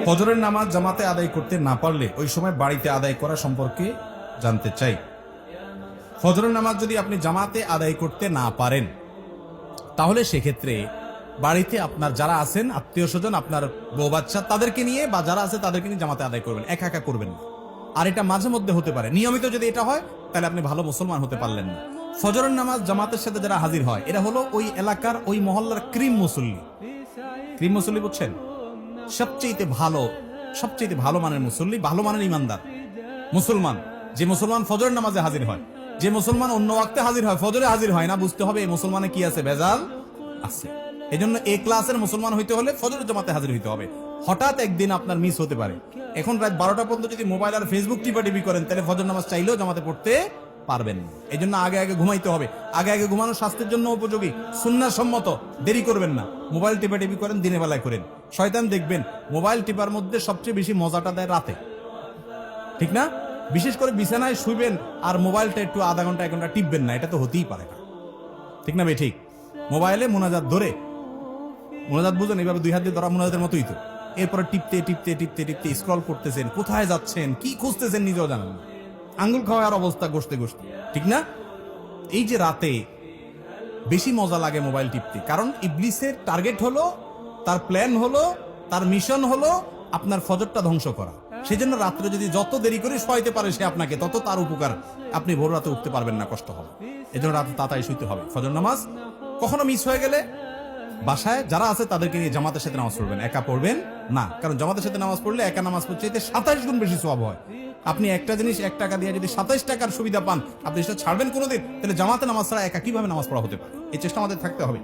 ফজরের নামাজ জামাতে আদায় করতে না পারলে ওই সময় বাড়িতে আদায় করা সম্পর্কে জানতে চাই। ফজরের নামাজ যদি আপনি জামাতে আদায় করতে না পারেন তাহলে সেক্ষেত্রে বাড়িতে আপনার যারা আছেন আত্মীয় স্বজন, আপনার বউ বাচ্চা, তাদেরকে নিয়ে বা যারা আছে তাদেরকে নিয়ে জামাতে আদায় করবেন, একা একা করবেন না। আর এটা মাঝে মধ্যে হতে পারে, নিয়মিত যদি এটা হয় তাহলে আপনি ভালো মুসলমান হতে পারলেন না। ফজরের নামাজ জামাতের সাথে যারা হাজির হয় এরা হলো ওই এলাকার ওই মহল্লার ক্রিম মুসল্লি। ক্রিম মুসল্লি বুঝছেন? সবচেয়ে ভালো মানের মুসল্লি, ভালো মানের ইমানদার মুসলমান। যে মুসলমান ফজরের নামাজে হাজির হয়, যে মুসলমান অন্য ওয়াক্তে হাজির হয়, ফজরে হাজির হয় না, বুঝতে হবে এই মুসলমানে কি আছে, ভেজাল আছে। এই জন্য এ ক্লাসের মুসলমান হইতে হলে ফজরের জামাতে হাজির হইতে হবে। হঠাৎ একদিন আপনার মিস হতে পারে, এখন রাত 12টা পর্যন্ত যদি মোবাইল আর ফেসবুক টিপাটিপি করেন তাহলে ফজর নামাজ চাইলেও জামাতে পড়তে পারবেন না। এই জন্য আগে আগে ঘুমাইতে হবে। আগে ঘুমানো স্বাস্থ্যের জন্য উপযোগী, সুন্নাহ সম্মত। দেরি করবেন না। মোবাইল টিপাটিপি করেন দিনের বেলায় করেন। শয়তান দেখবেন মোবাইল টিপার মধ্যে সবচেয়ে বেশি মজাটা দেয় রাতে, ঠিক না? বিশেষ করে বিছানায় শুইবেন আর মোবাইলটা একটু আধা ঘন্টা 1 ঘন্টা টিপবেন না, এটা তো হতেই পারে না, ঠিক না ভাই? ঠিক। মোবাইলে মোনাজাত ধরে, মোনাজাত বুঝেন, এইভাবে 2 হাত দিয়ে ধরা মোনাজাতের মতোই তো। এরপরে টিপতে স্ক্রল করতেছেন, কোথায় যাচ্ছেন, কি খুঁজতেছেন নিজেও জানেন না। আঙ্গুল খাওয়ার অবস্থা গোষ্ঠে, ঠিক না? এই যে রাতে বেশি মজা লাগে মোবাইল টিপতে, কারণ ইবলিসের টার্গেট হলো, তার প্ল্যান হলো, তার মিশন হলো আপনার ফজরটা ধ্বংস করা। সেজন্য রাত্রে যদি যত দেরি করে শোয়াইতে পারে সে আপনাকে, তত তার উপকার। আপনি ভোর রাতে উঠতে পারবেন না, কষ্ট হবে। এজন্য রাতে তাড়াতাড়ি শুইতে হবে। ফজর নামাজ কখনো মিস হয়ে গেলে বাসায় যারা আছে তাদেরকে নিয়ে জামাতের সাথে নামাজ পড়বেন, একা পড়বেন না। কারণ জামাতের সাথে নামাজ পড়লে একা নামাজ পড়তে 27 গুণ বেশি সওয়াব হয়। আপনি একটা জিনিস 1 টাকা দিয়ে যদি 27 টাকার সুবিধা পান, আপনি সেটা ছাড়বেন কোনোদিন? তাহলে জামাতে নামাজ ছাড়া একা কিভাবে নামাজ পড়া হতে পারে? এই চেষ্টা আমাদের থাকতে হবে।